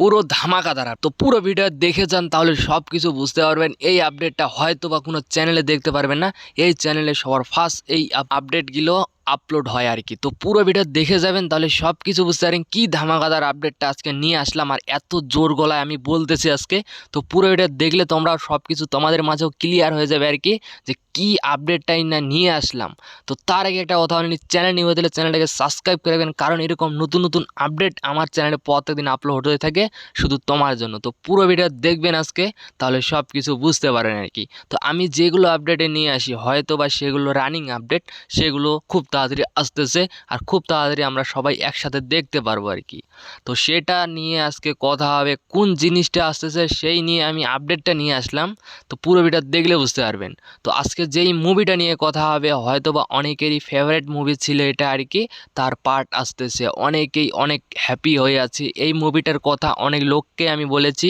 পুরো ধামাকাদার। তো পুরো ভিডিও দেখে যান, তাহলে সব কিছু বুঝতে পারবেন। এই আপডেটটা হয়তো বা কোনো চ্যানেলে দেখতে পারবেন না, এই চ্যানেলে সবার ফার্স্ট এই আপডেটগুলো আপলোড হয় আর কি। তো পুরো ভিডিও দেখে যাবেন, তাহলে সব কিছু বুঝতে পারেন কি ধামাকাদার আপডেটটা আজকে নিয়ে আসলাম আর এত জোর গলায় আমি বলতেছি আজকে। তো পুরো ভিডিও দেখলে তোমরা সব কিছু তোমাদের মাঝেও ক্লিয়ার হয়ে যাবে আর কি, যে কি আপডেটটাই না নিয়ে আসলাম। তো তার আগে একটা কথা বলি, চ্যানেল নিয়ে দিলে চ্যানেলটাকে সাবস্ক্রাইব করে রাখবেন, কারণ এরকম নতুন নতুন আপডেট আমার চ্যানেলে প্রত্যেকদিন আপলোড হতে থাকে শুধু তোমার জন্য। তো পুরো ভিডিও দেখবেন আজকে, তাহলে সব কিছু বুঝতে পারেন আর কি। তো আমি যেগুলো আপডেটে নিয়ে আসি হয়তো বা সেগুলো রানিং আপডেট, সেগুলো খুব তাড়াতাড়ি আসতেছে আর খুব তাড়াতাড়ি আমরা সবাই একসাথে দেখতে পারবো আর কি। তো সেটা নিয়ে আজকে কথা হবে, কোন জিনিসটা আসতেছে সেই নিয়ে আমি আপডেটটা নিয়ে আসলাম। তো পুরো ভিডিও দেখলে বুঝতে পারবেন। তো আজকে যেই মুভিটা নিয়ে কথা হবে হয়তো বা অনেকেরই ফেভারিট মুভি ছিল এটা আর কি, তার পার্ট আসতেছে। অনেকেই অনেক হ্যাপি হয়ে আছে এই মুভিটার কথা, অনেক লোককে আমি বলেছি,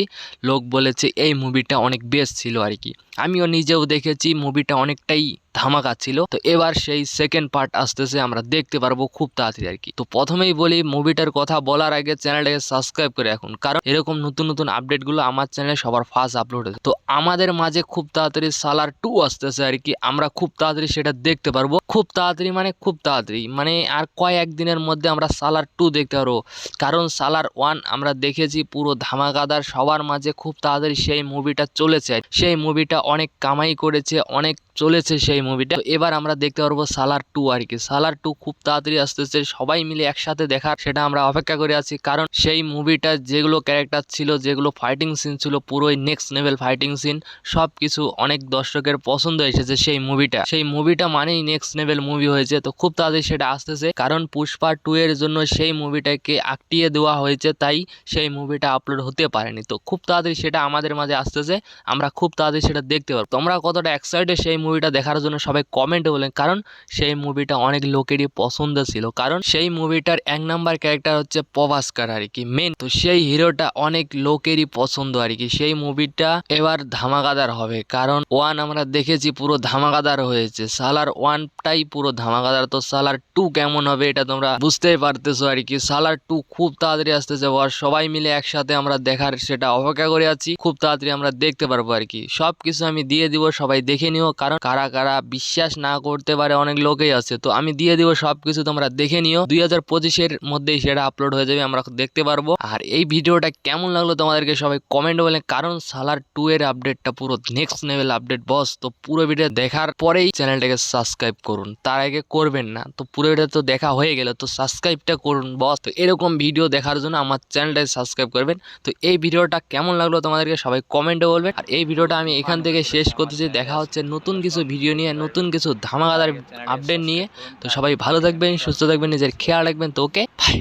লোক বলেছে এই মুভিটা অনেক বেস্ট ছিল আর কি। আমিও নিজেও দেখেছি মুভিটা অনেকটাই ধামাকা ছিল। তো এবার সেই সেকেন্ড পার্ট আসতেছে, আমরা দেখতে পারবো খুব তাড়াতাড়ি আর কি। তো প্রথমেই বলি, মুভিটার কথা বলার আগে চ্যানেলটাকে সাবস্ক্রাইব করে রাখুন, কারণ এরকম নতুন নতুন আপডেটগুলো আমার চ্যানেলে সবার ফার্স্ট আপলোড হয়েছে। তো আমাদের মাঝে খুব তাড়াতাড়ি সালার 2 আসতেছে আর কি, আমরা খুব তাড়াতাড়ি সেটা দেখতে পারবো। খুব তাড়াতাড়ি মানে খুব তাড়াতাড়ি, মানে আর কয়েক দিনের মধ্যে আমরা সালার 2 দেখতে পারবো। কারণ সালার 1 আমরা দেখেছি পুরো ধামাকাদার, সবার মাঝে খুব তাড়াতাড়ি সেই মুভিটা চলেছে, সেই মুভিটা অনেক কামাই করেছে, অনেক চলেছে সেই মুভিটা। এবার আমরা দেখতে পারবো সালার 2 আর কি। সালার 2 খুব তাড়াতাড়ি আসতেছে, সবাই মিলে একসাথে দেখার সেটা আমরা অপেক্ষা করে আছি, কারণ সেই মুভিটা যেগুলো ক্যারেক্টার ছিল, যেগুলো ফাইটিং সিন ছিল, পুরোই নেক্সট লেভেল ফাইটিং সিন, সব কিছু অনেক দর্শকের পছন্দ এসেছে সেই মুভিটা মানেই নেক্সট লেভেল মুভি হয়েছে। তো খুব তাড়াতাড়ি সেটা আসতেছে, কারণ পুষ্পা 2 এর জন্য সেই মুভিটাকে আটকিয়ে দেওয়া হয়েছে, তাই সেই মুভিটা আপলোড হতে পারেনি। তো খুব তাড়াতাড়ি সেটা আমাদের মাঝে আসতেছে, আমরা খুব তাড়াতাড়ি সেটা দেখতে পারবো। তোমরা কতটা এক্সাইটেড সেই মুভিটা দেখার জন্য সবাই কমেন্টে বলেন, কারণ সেই মুভিটা অনেক লোকেরই পছন্দ ছিল, কারণ সেই মুভিটার 1 নাম্বার ক্যারেক্টার হচ্ছে প্রভাস্কর আর কি, মেন। তো সেই হিরোটা অনেক লোকেরই পছন্দ আর কি। সেই মুভিটা এবার ধামাকাদার হবে, কারণ 1 আমরা দেখেছি পুরো ধামাকাদার হয়েছে, সালার 1টাই পুরো ধামাকাদার। তো সালার 2 কেমন হবে এটা তোমরা বুঝতেই পারতেছো আর কি। সালার 2 খুব তাড়াতাড়ি আসতেছে, আর সবাই মিলে একসাথে আমরা দেখার সেটা অপেক্ষা করে আছি, খুব তাড়াতাড়ি আমরা দেখতে পারবো আর কি। সব কিছু আমি দিয়ে দিব, সবাই দেখে নিও, কারণ কারা কারা বিশ্বাস না করতে পারে অনেক লোকেই আছে। তো আমি দিয়ে দিব সব কিছু, তোমরা দেখে নিও। 2025-এর মধ্যেই সেটা আপলোড হয়ে যাবে, আমরা দেখতে পারবো। আর এই ভিডিওটা কেমন লাগলো তোমাদেরকে সবাই কমেন্টে বলেন, কারণ সালার 2 এর আপডেটটা পুরো নেক্সট লেভেল আপডেট বস। তো পুরো ভিডিও দেখার পরেই চ্যানেলটাকে সাবস্ক্রাইব করুন, তার আগে করবেন না। তো পুরো ভিডিও তো দেখা হয়ে গেল, তো সাবস্ক্রাইবটা করুন বস। তো এরকম ভিডিও দেখার জন্য আমার চ্যানেলটাকে সাবস্ক্রাইব করবেন। তো এই ভিডিওটা কেমন লাগলো তোমাদেরকে সবাই কমেন্টে বলবেন। আর এই ভিডিওটা আমি এখান থেকে শেষ করতেছি, দেখা হচ্ছে নতুন কিছু ভিডিও নিয়ে, নতুন কিছু ধামাকাদার আপডেট নিয়ে। তো সবাই ভালো থাকবেন, সুস্থ থাকবেন, নিজের খেয়াল রাখবেন। তো ওকে, বাই।